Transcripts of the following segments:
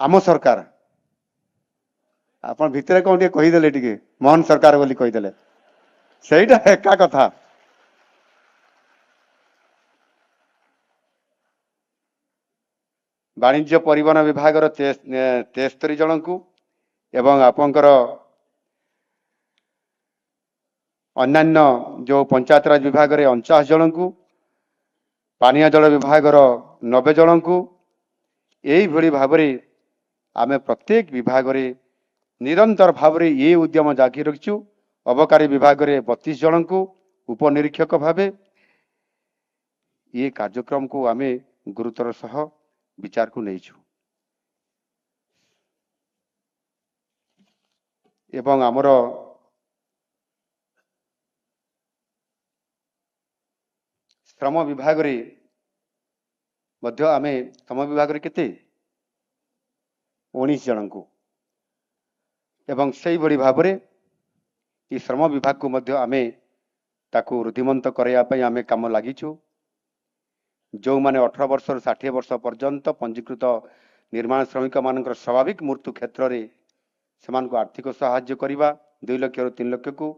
आम सरकार आपण भितर कौन टे कहीदेले टिके मोहन सरकार बोली कहीदेले सेटा एका कथा वाणिज्य परिवहन विभाग 73 जन को एवं आपंकर अन्यान्य जो पंचायत राज विभाग 49 जन को पानीय जल विभाग 90 जन को यही भाव आमे प्रत्येक विभाग निरंतर भाव ये उद्यम जारी रखिचु। अबकारी विभाग 32 जन को उपनिरीक्षक भावे ये कार्यक्रम को आमे गुरुतर सह विचार को नहीं एवं आमर श्रम विभाग आमे श्रम विभाग केते 19 जन को एवं से भाव ये श्रम विभाग को मध्य आमे ताकू रुद्धिमंत करने आमे काम लागिछु। जो माने 18 वर्ष 60 वर्ष पर्यंत पंजीकृत निर्माण श्रमिक मान स्वाभाविक मृत्यु क्षेत्र में से आर्थिक सहाय्य करवा 2 लाख रु 3 लाख को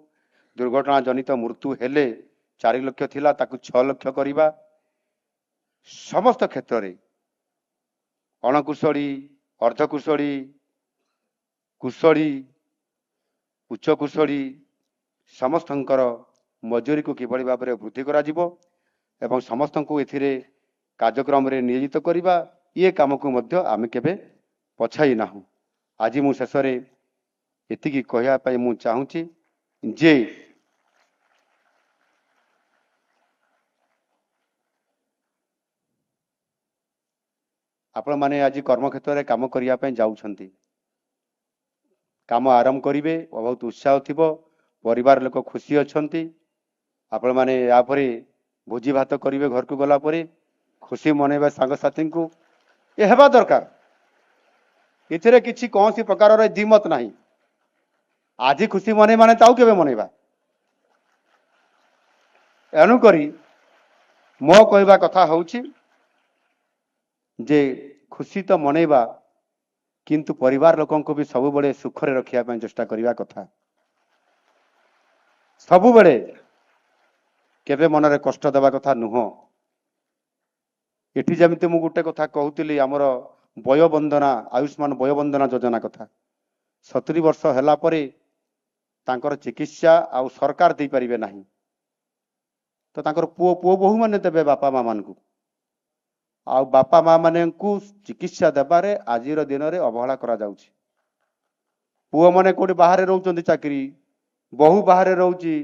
दुर्घटना जनित मृत्यु हेले 4 लाख थिला ताकू 6 लाख करवा समस्त क्षेत्र में अणकुशली अर्धकुशली कुशली उच्च कुशली समस्तंकर मजूरी को किभली भाव में वृद्धि करा जिवो एवं समस्त को एथिरे कार्यक्रम रे नियोजित करवा ये काम को मध्य आमे केबे पछाई नाहु। आज मु शेष रे एतिकी कहया पई मु चाहूची जे आपण माने आज कर्म क्षेत्र रे काम करिया पई जाउछंती काम आरंभ करिवे बहुत उत्साह थिबो परिवार लोक खुशी अछंती आपण माने या परे भोजी भात करिवे घर को गला परे खुशी मनैबा सांग साथी को ये हेबा दरकार इथिरे किछि कौन सी प्रकार रे दिमत नाही आज खुशी मने माने ताऊ केबे मनैबा एनु करी मो कहबा कथा होउछि जे खुशी तो मनैबा किंतु परिवार लोकों को भी सबु बड़े सुख रे रखिया पय चेष्टा करिवा कथा सबु बड़े केबे मन रे कष्ट देवा कथा नुह। एठी जमिति मु गुटे कथा कहूतिली हमर वयोबंदना आयुष्मान वयोबंदना योजना कथा 70 वर्ष हैला परे तांकर चिकित्सा आउ सरकार दे परिबे नाही तो तांकर पुओ पुओ बहु माने देबे बापा मां मान को आ बापा मां माने को चिकित्सा देबारे आजिर दिन रे अवहेला करा जाउछि। पुओ माने कोडी बाहर रहउचंदी चाकरी बहु बाहर रहउची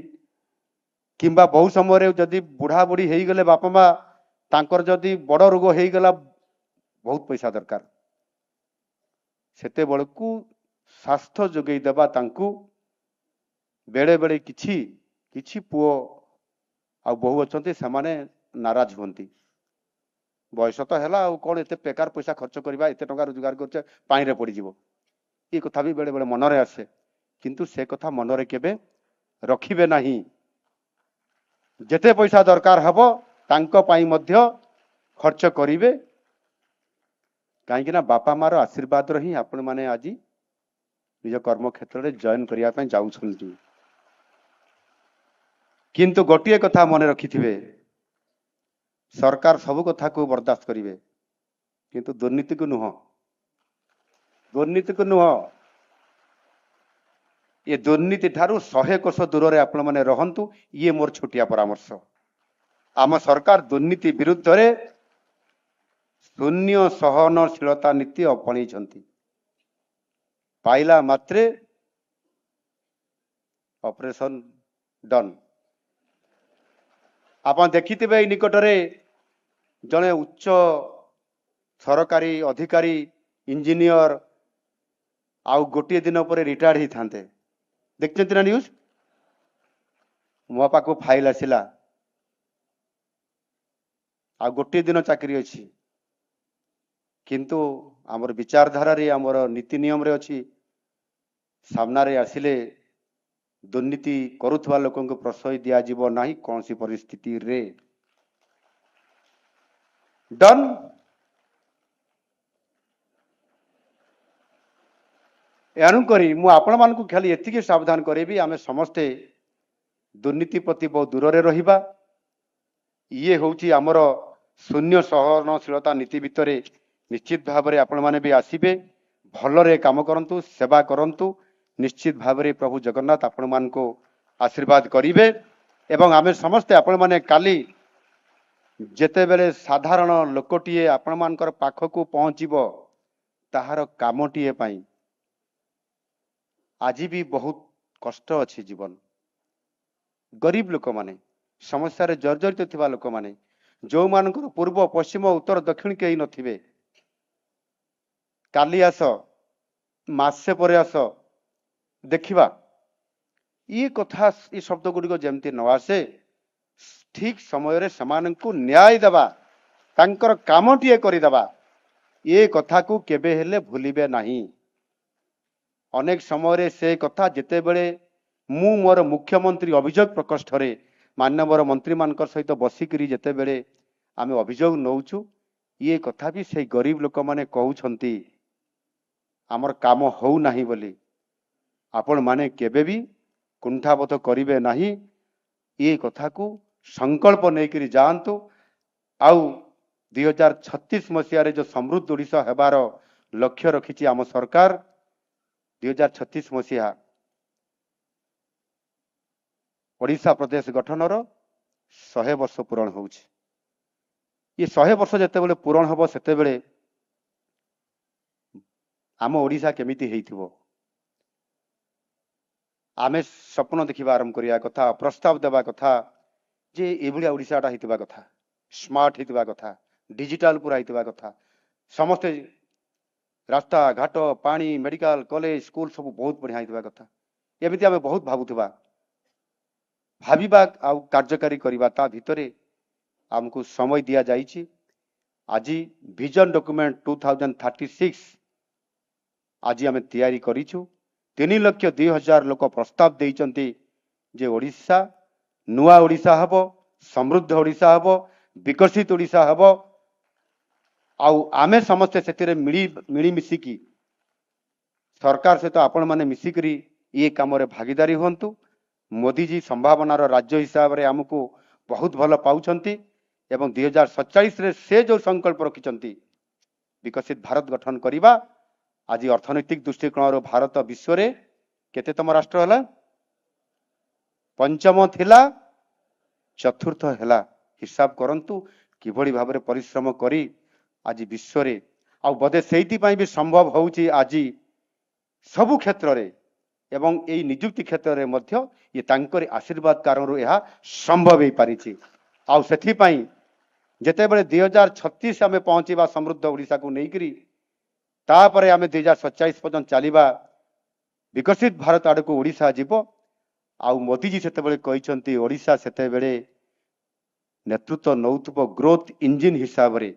किंबा बहु समय रे जदी बुढ़ा बुढ़ी हेई गले बापा मां तांकर जदी बड़ रोग हेई गला बहुत पैसा दरकार सेते बळकू स्वास्थ्य जोगई देबा तांकू बेले बेले किछि किछि पुओ आ बहु अछंती समाने नाराज होंती बयस तो हैला आ कोन एते बेकार पैसा खर्च करबा एते टका रोजगार करछे पानी रे पड़ी जीवो ये कथा भी बेले बेले मन रे आसे किंतु से कथा मन रे केबे रखिबे नाही जेते पैसा दरकार हबो तांको पाई मध्य खर्च करिवे कहीं बापा मार आशीर्वाद रही आपण माने आज निज कर्म क्षेत्र में जॉइन करिया पय जाउछंती किंतु गोटिए कथा मन रखिथिबे सरकार सब कथा को बर्दाश्त करिवे किंतु दुर्नीति को नुह ये दुर्नीति ठारू 100 कोश दूर रे आपण माने रहंतु ये मोर छोटिया परामर्श। आम सरकार दुर्नीति विरुद्ध रे शून्य सहनशीलता नीति अपणई पाइला मात्रे ऑपरेशन डन। आप देखिथिबे निकट रे जने उच्च सरकारी अधिकारी इंजीनियर आउ गोटे दिन पर रिटायर्ड ही थांते देखते ना न्यूज मो पाखु फाइल आसिला आ गोटे दिन चाकरी अच्छी किंतु आमर विचारधारा रे आमर नीति नियम रे अच्छी सामना रे आसिले दुर्नीति करुथवा लोकों को प्रश्रय दिया जीवो नाही कौन सी परिस्थिति रे डन ଏଣୁକରି ମୁଁ ଆପଣମାନଙ୍କୁ ଖାଲି ଏତିକି ସାବଧାନ କରିବି, ଆମେ ସମସ୍ତେ ଦୁର୍ନୀତି ପ୍ରତି ବହୁତ ଦୂରରେ ରହିବା। ଇଏ ହେଉଛି ଆମର ଶୂନ୍ୟ ସହନଶୀଳତା ନୀତି ଭିତରେ ନିଶ୍ଚିତ ଭାବରେ ଆପଣମାନେ ବି ଆସିବେ, ଭଲରେ କାମ କରନ୍ତୁ, ସେବା କରନ୍ତୁ। ନିଶ୍ଚିତ ଭାବରେ ପ୍ରଭୁ ଜଗନ୍ନାଥ ଆପଣମାନଙ୍କୁ ଆଶୀର୍ବାଦ କରିବେ ଏବଂ ଆମେ ସମସ୍ତେ ଆପଣମାନେ କାଲି ଯେତେବେଳେ ସାଧାରଣ ଲୋକଟିଏ ଆପଣମାନଙ୍କର ପାଖକୁ ପହଞ୍ଚିବ ତାହାର କାମଟିଏ ପାଇଁ ଆଜି ବି ବହୁତ କଷ୍ଟ ଅଛି ଜୀବନ। ଗରିବ ଲୋକମାନେ, ସମସ୍ୟାରେ ଜର୍ଜରିତ ଥିବା ଲୋକମାନେ, ଯେଉଁମାନଙ୍କର ପୂର୍ବ ପଶ୍ଚିମ ଉତ୍ତର ଦକ୍ଷିଣ କେହି ନଥିବେ, କାଲି ଆସ, ମାସେ ପରେ ଆସ, ଦେଖିବା। ଇଏ କଥା, ଏ ଶବ୍ଦ ଗୁଡ଼ିକ ଯେମିତି ନ ଆସେ, ଠିକ ସମୟରେ ସେମାନଙ୍କୁ ନ୍ୟାୟ ଦେବା, ତାଙ୍କର କାମଟିଏ କରିଦେବା, ଏ କଥାକୁ କେବେ ହେଲେ ଭୁଲିବେ ନାହିଁ। ଅନେକ ସମୟରେ ସେ କଥା ଯେତେବେଳେ ମୁଁ ମୋର ମୁଖ୍ୟମନ୍ତ୍ରୀ ଅଭିଯୋଗ ପ୍ରକୋଷ୍ଠରେ ମାନ୍ୟବର ମନ୍ତ୍ରୀମାନଙ୍କ ସହିତ ବସିକରି ଯେତେବେଳେ ଆମେ ଅଭିଯୋଗ ନେଉଛୁ, ଇଏ କଥା ବି ସେଇ ଗରିବ ଲୋକମାନେ କହୁଛନ୍ତି ଆମର କାମ ହେଉନାହିଁ ବୋଲି। ଆପଣମାନେ କେବେ ବି କୁଣ୍ଠାବୋଧ କରିବେ ନାହିଁ, ଏ କଥାକୁ ସଂକଳ୍ପ ନେଇକରି ଯାଆନ୍ତୁ। ଆଉ 2036 ମସିହାରେ ଯେଉଁ ସମୃଦ୍ଧ ଓଡ଼ିଶା ହେବାର ଲକ୍ଷ୍ୟ ରଖିଛି ଆମ ସରକାର, 2036 ମସିହା ଓଡ଼ିଶା ପ୍ରଦେଶ ଗଠନର 100 ବର୍ଷ ପୂରଣ ହେଉଛି। ଏ 100 ବର୍ଷ ଯେତେବେଳେ ପୂରଣ ହେବ, ସେତେବେଳେ ଆମ ଓଡ଼ିଶା କେମିତି ହେଇଥିବ ଆମେ ସ୍ୱପ୍ନ ଦେଖିବା ଆରମ୍ଭ କରିବା କଥା, ପ୍ରସ୍ତାବ ଦେବା କଥା ଯେ ଏଭଳିଆ ଓଡ଼ିଶାଟା ହେଇଥିବା କଥା, ସ୍ମାର୍ଟ ହେଇଥିବା କଥା, ଡିଜିଟାଲ ପୁରା ହେଇଥିବା କଥା, ସମସ୍ତେ ରାସ୍ତା ଘାଟ, ପାଣି, ମେଡିକାଲ, କଲେଜ, ସ୍କୁଲ ସବୁ ବହୁତ ବଢ଼ିଆ ହେଇଥିବା କଥା। ଏମିତି ଆମେ ବହୁତ ଭାବୁଥିବା, ଭାବିବା ଆଉ କାର୍ଯ୍ୟକାରୀ କରିବା, ତା ଭିତରେ ଆମକୁ ସମୟ ଦିଆଯାଇଛି। ଆଜି ଭିଜନ ଡକ୍ୟୁମେଣ୍ଟ 2036 ଆଜି ଆମେ ତିଆରି କରିଛୁ। 3,02,000 ଲୋକ ପ୍ରସ୍ତାବ ଦେଇଛନ୍ତି ଯେ ଓଡ଼ିଶା ନୂଆ ଓଡ଼ିଶା ହେବ, ସମୃଦ୍ଧ ଓଡ଼ିଶା ହେବ, ବିକଶିତ ଓଡ଼ିଶା ହେବ। ଆଉ ଆମେ ସମସ୍ତେ ସେଥିରେ ମିଳିମିଶିକି ସରକାର ସହିତ ଆପଣମାନେ ମିଶିକରି ଏ କାମରେ ଭାଗିଦାରୀ ହୁଅନ୍ତୁ। ମୋଦିଜୀ ସମ୍ଭାବନାର ରାଜ୍ୟ ହିସାବରେ ଆମକୁ ବହୁତ ଭଲ ପାଉଛନ୍ତି ଏବଂ 2047ରେ ସେ ଯେଉଁ ସଂକଳ୍ପ ରଖିଛନ୍ତି ବିକଶିତ ଭାରତ ଗଠନ କରିବା। ଆଜି ଅର୍ଥନୈତିକ ଦୃଷ୍ଟିକୋଣରୁ ଭାରତ ବିଶ୍ୱରେ କେତେତମ ରାଷ୍ଟ୍ର ହେଲା? ପଞ୍ଚମ ଥିଲା, ଚତୁର୍ଥ ହେଲା। ହିସାବ କରନ୍ତୁ କିଭଳି ଭାବରେ ପରିଶ୍ରମ କରି ଆଜି ବିଶ୍ୱରେ, ଆଉ ବୋଧେ ସେଇଥିପାଇଁ ବି ସମ୍ଭବ ହେଉଛି ଆଜି ସବୁ କ୍ଷେତ୍ରରେ ଏବଂ ଏହି ନିଯୁକ୍ତି କ୍ଷେତ୍ରରେ ମଧ୍ୟ ଇଏ ତାଙ୍କରି ଆଶୀର୍ବାଦ କାରଣରୁ ଏହା ସମ୍ଭବ ହେଇପାରିଛି। ଆଉ ସେଥିପାଇଁ ଯେତେବେଳେ 2036 ଆମେ ପହଞ୍ଚିବା ସମୃଦ୍ଧ ଓଡ଼ିଶାକୁ ନେଇକରି, ତାପରେ ଆମେ 2047 ପର୍ଯ୍ୟନ୍ତ ଚାଲିବା, ବିକଶିତ ଭାରତ ଆଡ଼କୁ ଓଡ଼ିଶା ଯିବ। ଆଉ ମୋଦିଜୀ ସେତେବେଳେ କହିଛନ୍ତି ଓଡ଼ିଶା ସେତେବେଳେ ନେତୃତ୍ୱ ନେଉଥିବ ଗ୍ରୋଥ ଇଞ୍ଜିନ ହିସାବରେ,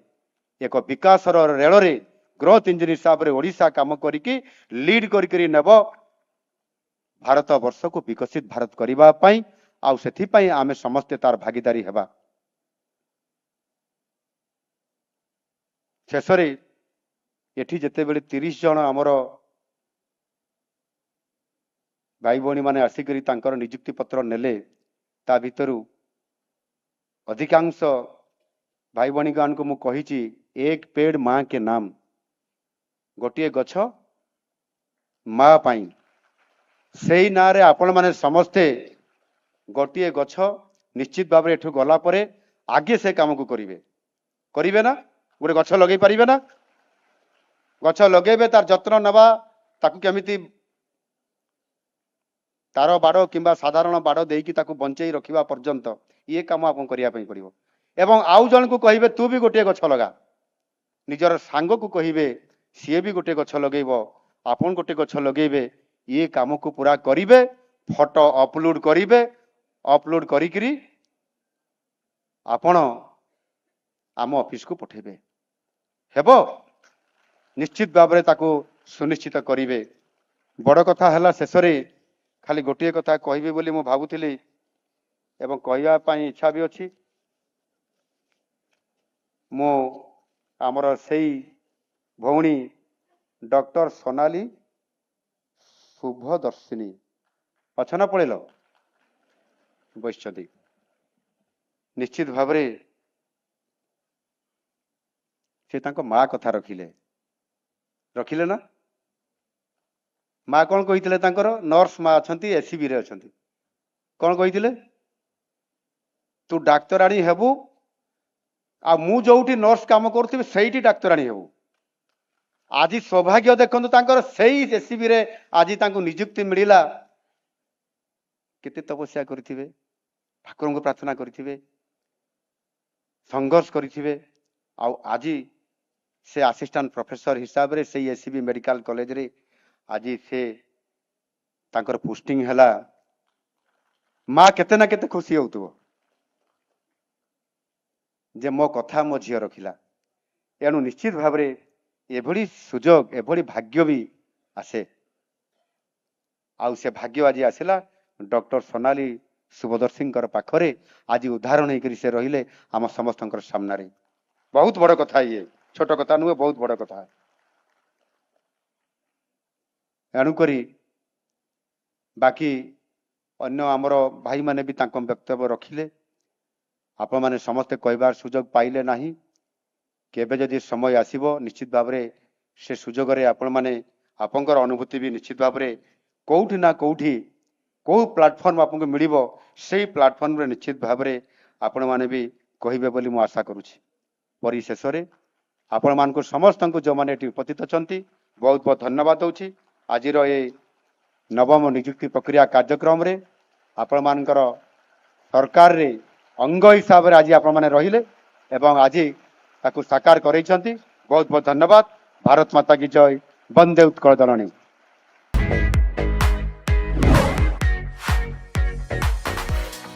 ଏକ ବିକାଶର ରେଳରେ ଗ୍ରୋଥ ଇଞ୍ଜିନ ହିସାବରେ ଓଡ଼ିଶା କାମ କରିକି ଲିଡ୍ କରିକି ନେବ ଭାରତ ବର୍ଷକୁ ବିକଶିତ ଭାରତ କରିବା ପାଇଁ। ଆଉ ସେଥିପାଇଁ ଆମେ ସମସ୍ତେ ତାର ଭାଗିଦାରୀ ହେବା। ଶେଷରେ ଏଠି ଯେତେବେଳେ 30 ଜଣ ଆମର ଭାଇ ଭଉଣୀ ମାନେ ଆସିକରି ତାଙ୍କର ନିଯୁକ୍ତି ପତ୍ର ନେଲେ, ତା ଭିତରୁ ଅଧିକାଂଶ ଭାଇ ଭଉଣୀମାନଙ୍କୁ ମୁଁ କହିଛି ଏକ ପେଡ ମା କେ ନାମ, ଗୋଟିଏ ଗଛ ମା ପାଇଁ। ସେଇ ନାଁରେ ଆପଣମାନେ ସମସ୍ତେ ଗୋଟିଏ ଗଛ ନିଶ୍ଚିତ ଭାବରେ ଏଠୁ ଗଲା ପରେ ଆଗେ ସେ କାମକୁ କରିବେ ନା? ଗୋଟେ ଗଛ ଲଗେଇ ପାରିବେ ନା? ଗଛ ଲଗେଇବେ, ତାର ଯତ୍ନ ନେବା, ତାକୁ କେମିତି ତାର ବାଡ଼ କିମ୍ବା ସାଧାରଣ ବାଡ଼ ଦେଇକି ତାକୁ ବଞ୍ଚେଇ ରଖିବା ପର୍ଯ୍ୟନ୍ତ ଇଏ କାମ ଆପଣ କରିବା ପାଇଁ ପଡ଼ିବ। ଏବଂ ଆଉ ଜଣକୁ କହିବେ ତୁ ବି ଗୋଟିଏ ଗଛ ଲଗା, ନିଜର ସାଙ୍ଗକୁ କହିବେ ସିଏ ବି ଗୋଟିଏ ଗଛ ଲଗେଇବ, ଆପଣ ଗୋଟିଏ ଗଛ ଲଗେଇବେ। ଇଏ କାମକୁ ପୁରା କରିବେ, ଫଟୋ ଅପଲୋଡ କରିବେ, ଅପଲୋଡ କରିକିରି ଆପଣ ଆମ ଅଫିସକୁ ପଠେଇବେ। ହେବ? ନିଶ୍ଚିତ ଭାବରେ ତାକୁ ସୁନିଶ୍ଚିତ କରିବେ। ବଡ଼ କଥା ହେଲା, ଶେଷରେ ଖାଲି ଗୋଟିଏ କଥା କହିବି ବୋଲି ମୁଁ ଭାବୁଥିଲି ଏବଂ କହିବା ପାଇଁ ଇଚ୍ଛା ବି ଅଛି। ମୁଁ ଆମର ସେଇ ଭଉଣୀ ଡକ୍ଟର ସୋନାଲି शुभदर्शिनी पछना पड़ेल बसि निश्चित भाव से माँ कथा रखिले रखिले ना माँ कौन कही नर्स माँ अच्छा एसीबी रे अच्छा कौन कही तू डाक्तराणी हेबू आ मु जोठी नर्स काम करुथि से डाक्तराणी हेबू आज सौभाग्य देखु सही एसीबी रे आज निजुक्ति मिला केते तपस्या करिथिबे ठाकुर को प्रार्थना करिथिबे संघर्ष करिथिबे आ आज से असिस्टेंट प्रोफेसर हिसाब रे से एसीबी मेडिकल कॉलेज रे आज से तांकर पोस्टिंग हला माँ केते ना केते खुशी होतबो जे मो कथा मो झियो रखिला एणु निश्चित भाव रे एभली सुजोग एभली भाग्य भी आसे आउ से भाग्य आज आसिला डॉक्टर सोनाली शुभदर्शी पाखरे आज उदाहरण होकर से रहिले आम समस्त सामने बहुत बड़ कथा ये छोट कथा नुहे बहुत बड़ कथा एणुक बाकी अन्य आमर भाई माने भी वक्तव्य रखिले आपण माने समस्ते कहबार सुजोग पाइले नाही केबे जदि समय आसीबो निश्चित भाव रे से सुजोग रे आपण माने आपनकर अनुभूति भी निश्चित भाव रे कोउठी ना कोउठी को प्लेटफॉर्म आपको मिलिबो से प्लेटफॉर्म रे निश्चित भाव रे आपण माने भी कहिबे बोली मु आशा करूछि परिशेष रे आपण मान को समस्त को जो माने उपस्थित अछंती बहुत बहुत धन्यवाद दउछि आज रो ए नवम नियुक्ति प्रक्रिया कार्यक्रम रे आपण मानकर सरकार रे अंग हिसाब रे आज आपण माने रहिले एवं आज ताकू साकार करैछंती बहुत बहुत धन्यवाद भारत माता की जय वंदे उत्कल जननी।